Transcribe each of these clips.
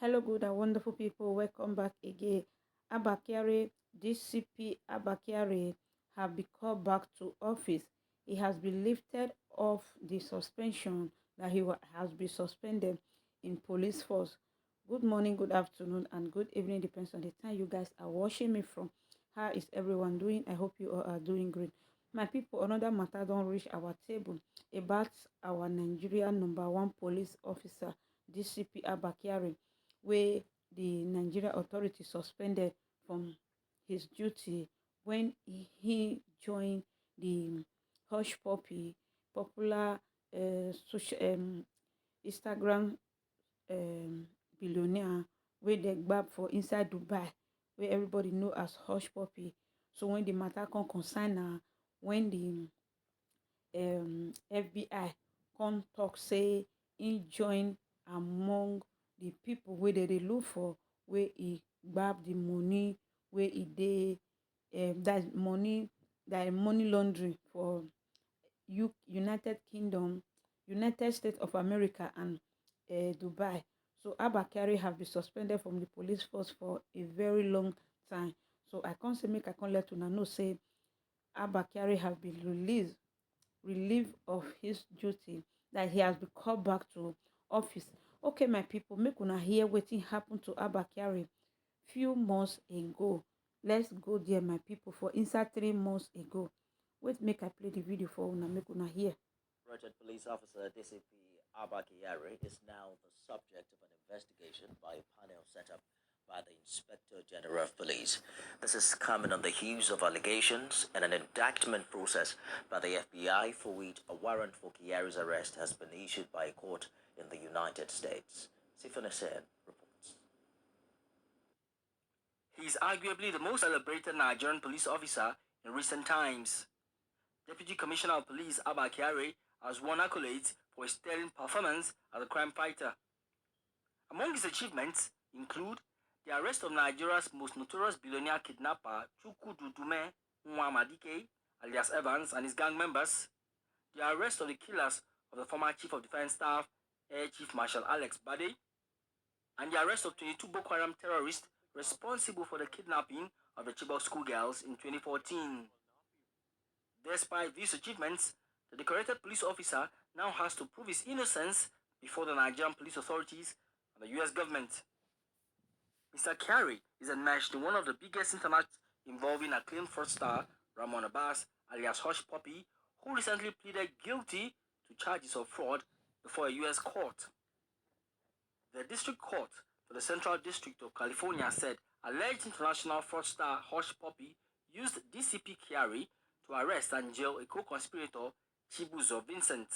Hello, good and wonderful people. Welcome back again. Abakari, DCP Abakari, have been called back to office. He has been lifted off the suspension that has been suspended in police force. Good morning, good afternoon, and good evening, depends on the time you guys are watching me from. How is everyone doing? I hope you all are doing great. My people, another matter don't reach our table about our Nigerian #1 police officer, DCP Abakari, where the Nigeria authority suspended from his duty when he joined the Hush Puppy popular social Instagram um, billionaire where they gbab for inside Dubai, where everybody know as Hush Puppy. So when the matter come concern when the FBI come talk say he join among the people where they look for, where he gbab the money, where he dey that money laundering for United Kingdom, United States of America, and Dubai. So Abakari have been suspended from the police force for a very long time. So I can't say make I can't let una know say Abakari have been relieved of his duty, that he has been called back to office. Okay, my people, make una hear wetin happen to Abakari few months ago. Let's go there, my people, for inside 3 months ago. Wait, make I play the video for una, make una hear. Retired police officer DCP Abba Kyari is now the subject of an investigation by a panel set up by the Inspector General of Police. This is coming on the heels of allegations and an indictment process by the FBI for which a warrant for Kyari's arrest has been issued by a court in the United States. Sifan Hussain reports. He is arguably the most celebrated Nigerian police officer in recent times. Deputy Commissioner of Police Abba Kyari has won accolades for his sterling performance as a crime fighter. Among his achievements include the arrest of Nigeria's most notorious billionaire kidnapper Chukwududume Nwamadike, alias Evans, and his gang members, the arrest of the killers of the former Chief of Defense Staff, Air Chief Marshal Alex Bade, and the arrest of 22 Boko Haram terrorists responsible for the kidnapping of the Chibok schoolgirls in 2014. Despite these achievements, the decorated police officer now has to prove his innocence before the Nigerian police authorities and the US government. Mr. Kyari is enmeshed in one of the biggest internet involving acclaimed fraudster Ramon Abbas, alias Hush Puppy, who recently pleaded guilty to charges of fraud before a US court. The District Court for the Central District of California said alleged international fraudster Hush Puppy used DCP Kyari to arrest and jail a co-conspirator, Chibuzo Vincent.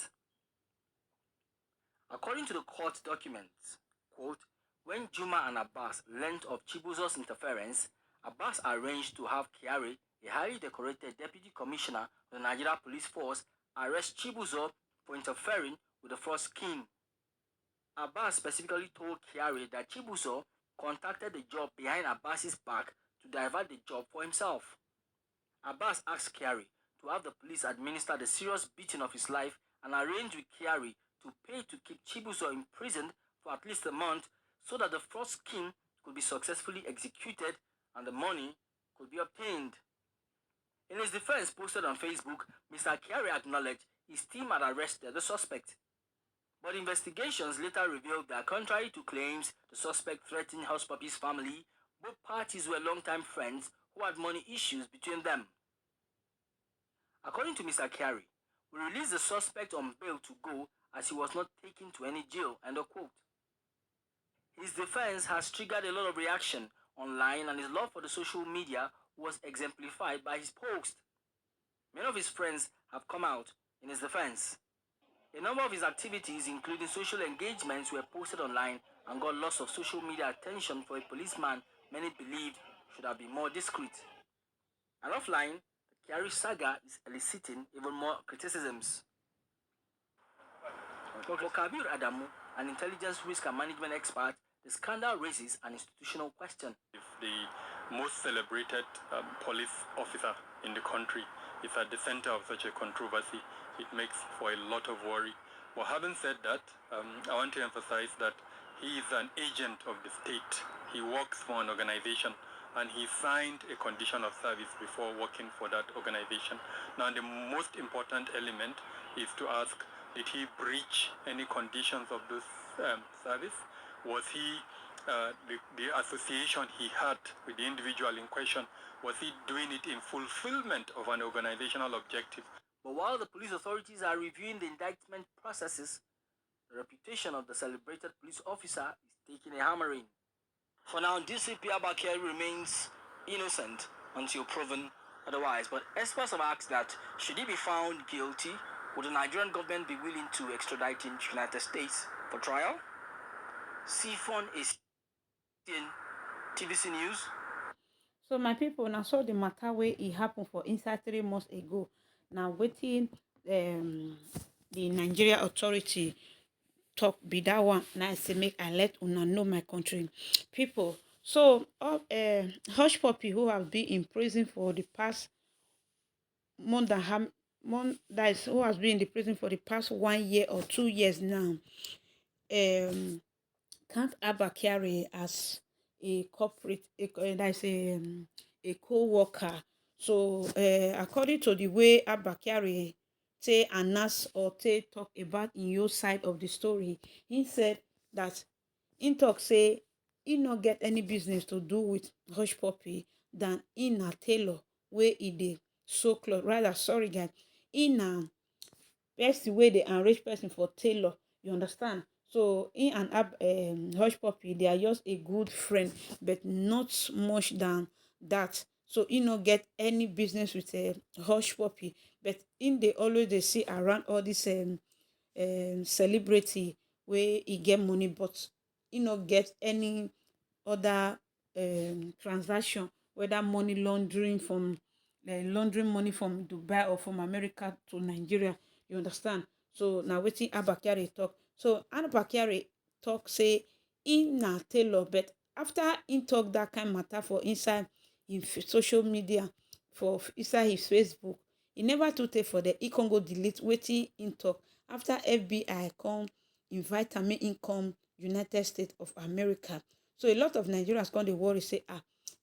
According to the court documents, quote, when Juma and Abbas learned of Chibuzo's interference, Abbas arranged to have Kyari, a highly decorated deputy commissioner of the Nigeria Police Force, arrest Chibuzo for interfering with the fraud scheme. Abbas specifically told Kyari that Chibuzo contacted the job behind Abbas's back to divert the job for himself. Abbas asked Kyari to have the police administer the serious beating of his life and arrange with Kyari to pay to keep Chibuzo imprisoned for at least a month so that the fraud scheme could be successfully executed and the money could be obtained. In his defense posted on Facebook, Mr. Kyari acknowledged his team had arrested the suspect. But investigations later revealed that contrary to claims the suspect threatened Hush Puppy's family, both parties were longtime friends who had money issues between them. According to Mr. Kyari, we released the suspect on bail to go as he was not taken to any jail, end of quote. His defense has triggered a lot of reaction online, and his love for the social media was exemplified by his post. Many of his friends have come out in his defense. A number of his activities, including social engagements, were posted online and got lots of social media attention for a policeman many believed should have been more discreet. And offline, the Kyari saga is eliciting even more criticisms. For Kabir Adamu, an intelligence risk and management expert, the scandal raises an institutional question. If the most celebrated police officer in the country is at the center of such a controversy, it makes for a lot of worry. But having said that, I want to emphasize that he is an agent of the state. He works for an organization and he signed a condition of service before working for that organization. Now, the most important element is to ask, did he breach any conditions of this service? Was he, the association he had with the individual in question, was he doing it in fulfillment of an organizational objective? But while the police authorities are reviewing the indictment processes, the reputation of the celebrated police officer is taking a hammering. For now, DCP Abakari remains innocent until proven otherwise. But experts have asked that should he be found guilty, would the Nigerian government be willing to extradite him to the United States for trial? Sifon is in TVC News. So my people, now saw the matter where it happened for inside 3 months ago. Now waiting the Nigeria authority talk be that one. Now I say make I let una know my country people. So Hush Puppy, who have been in prison for the past month that is, who has been in the prison for the past 1 year or 2 years now, count Abakari as a corporate, a co-worker. So according to the way Abakari say announce or talk about in your side of the story, he said that in talk say he not get any business to do with Hush Puppy than in a tailor where he did so close. Rather, sorry guys, in a best way they enrich person for tailor. You understand? So in and Hush Puppy, they are just a good friend, but not much than that. So he not get any business with a Hush Puppy, but in they always they see around all this celebrity where he get money, but he not get any other transaction, whether money laundering from laundering money from Dubai or from America to Nigeria. You understand? So now wetin Abakari talk. So Abakari talk say he na tailor, but after he talk that kind matter for inside in social media, for inside his Facebook, he never to take for the he can go delete wetin he talk. After FBI come invite am make him come United States of America. So a lot of Nigerians come dey worry say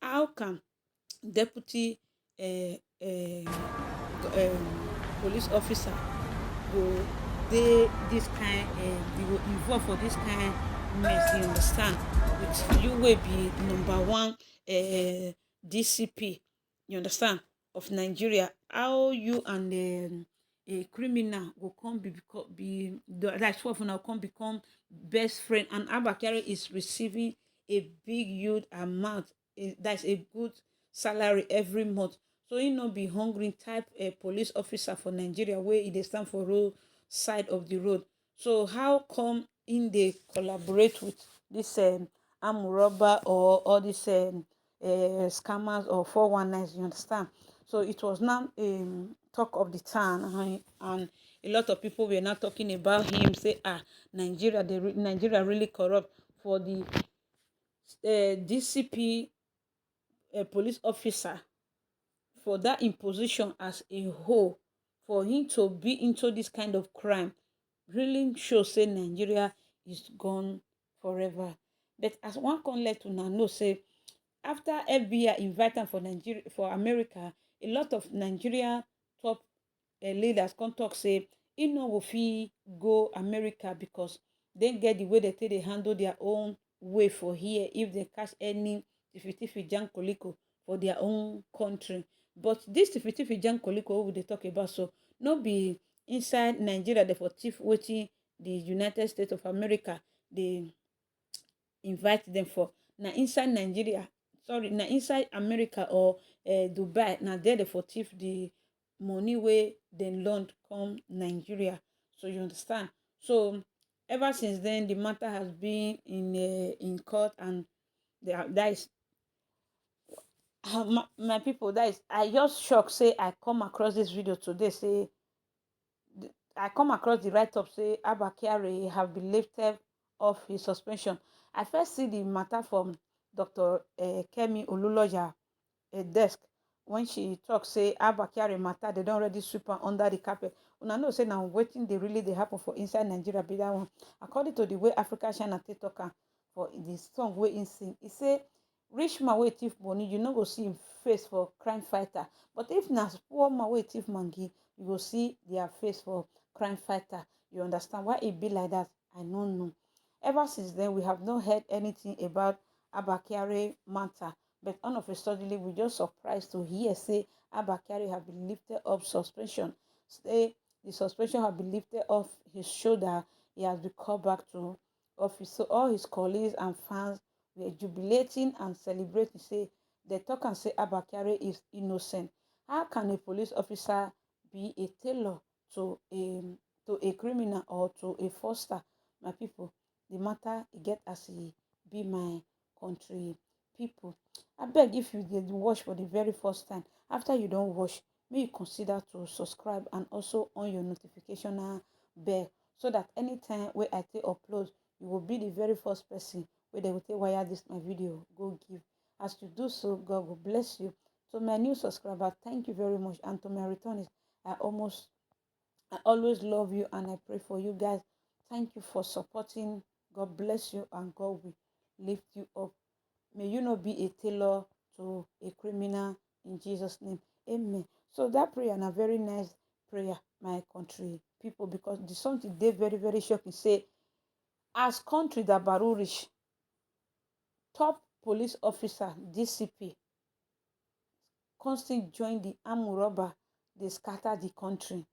how can deputy police officer go dey this kind you go involve for this kind mess, you understand, with you wey be number one DCP, you understand, of Nigeria. How you and a criminal go come be that's what now come become best friend, and Abakari is receiving a big huge amount, that's a good salary every month. So he not be hungry type a police officer for Nigeria where he dey stand for road side of the road. So how come in they collaborate with this armed robber or all these scammers or 419s, you understand? So it was now talk of the town, and a lot of people were not talking about him, say Nigeria really corrupt for the DCP police officer, for that imposition as a whole, for him to be into this kind of crime really shows say Nigeria is gone forever. But as one can let una know say after FBI invite am for Nigeria for America, a lot of Nigeria top leaders come talk say e no go fit go America because they get the way they take dey handle their own way for here if they catch any tiffy jankoliko for their own country. But this tiffy jankoliko wey we dey talk about, so no be inside Nigeria dey for thief wetin the United States of America dey invite them for. Na inside Nigeria, sorry, na inside America or Dubai, na there dey for thief the money wey dem loan come Nigeria. So you understand? So ever since then the matter has been in court, and that is my people, that is, I just shocked say I come across this video today, say I come across the write-up say Abakari have been lifted off his suspension. I first see the matter from Dr. Kemi Oluloya desk when she talk say Abakari matter they don't already sweep under the carpet. Una know say now waiting they really they happen for inside Nigeria be that one. According to the way Africa China talk, for the song wey im sing. E say rich man wey thief money, you no go see im face for crime fighter, but if na poor man wey thief mangi, you go see their face for crime fighter. You understand why e be like that? I no know. Ever since then, we have not heard anything about Abba Kyari matter, but all of a sudden we just surprised to hear say Abba Kyari have been lifted up suspension. Say the suspension have been lifted off his shoulder. He has been called back to office. So all his colleagues and fans were jubilating and celebrating. Say they talk and say Abba Kyari is innocent. How can a police officer be a tailor to a criminal or to a foster? My people, the matter e get as e be, my country people. I beg, if you did watch for the very first time, after you don't watch, may you consider to subscribe and also on your notification bell, so that anytime where I take upload, you will be the very first person where they will take wire this my video go give. As you do so, God will bless you. To my new subscriber, thank you very much. And to my returnees, I always love you and I pray for you guys. Thank you for supporting. God bless you and God will lift you up. May you not be a tailor to a criminal in Jesus' name. Amen. So that prayer and a very nice prayer, my country people, because the something they very, very shocking. Say, as country that Baru rich, top police officer, DCP, constant join the armed robber, they scatter the country.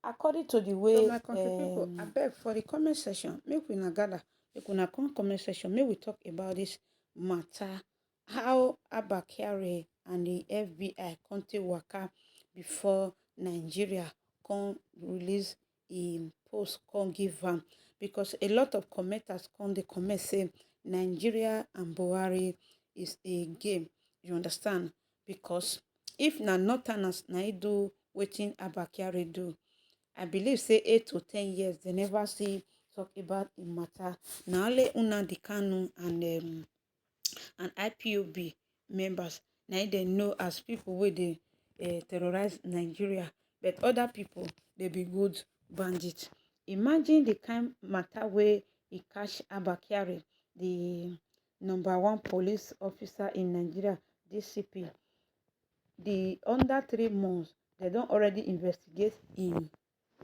According to the way, so my country people, I beg for the comment section, make we na gather, make we na come comment section, make we talk about this matter, how Abba Kyari and the FBI come take waka before Nigeria come release in post come give am, because a lot of commenters come they comment say Nigeria and Buhari is a game. You understand? Because if na northerners na do wetin Abba Kyari do, I believe say 8 to 10 years they never see talk about the matter. Now only Nnamdi Kanu and IPOB members now they know as people where they terrorize Nigeria, but other people they be good bandits. Imagine the kind matter where he catch Abba Kyari, the #1 police officer in Nigeria, DCP. The under 3 months they don't already investigate in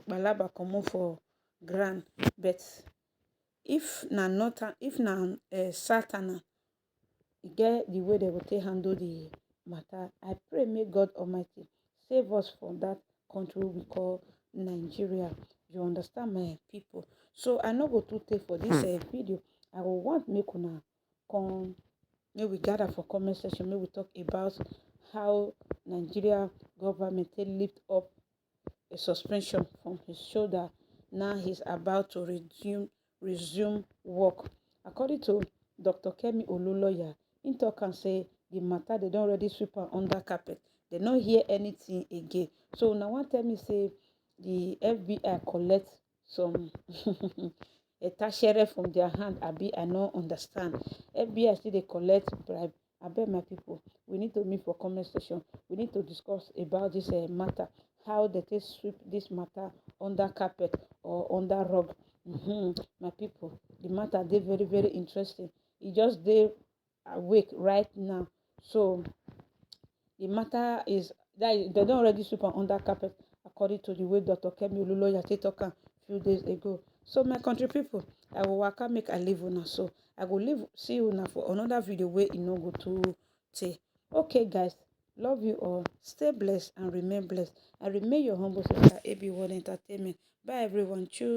Balaba comot for ground, but if na Satan get the way they will take handle the matter. I pray may God Almighty save us from that country we call Nigeria. You understand, my people? So I no go to take for this video. I will want make una come, may we gather for comment section, may we talk about how Nigeria government take lift up a suspension from his shoulder. Now he's about to resume work. According to Dr. Kemi Olunloyo, he talk and say the matter they don't already sweep under carpet. They don't hear anything again. So now one tell me say the FBI collect some a tashere from their hand. I no understand. FBI still they collect bribe. I beg my people, we need to meet for comment section. We need to discuss about this matter. How they take sweep this matter under carpet or under rug. My people, the matter they very, very interesting. It just they awake right now. So the matter is that they don't already sweep under carpet, according to the way Dr. Kemi Olunloyo talk a few days ago. So my country people, I will work out make I live on. So I will leave, see you now for another video where you know go to say. Okay guys, love you all, stay blessed and remain blessed, and remain your humble sister AB World Entertainment. Bye everyone. Choose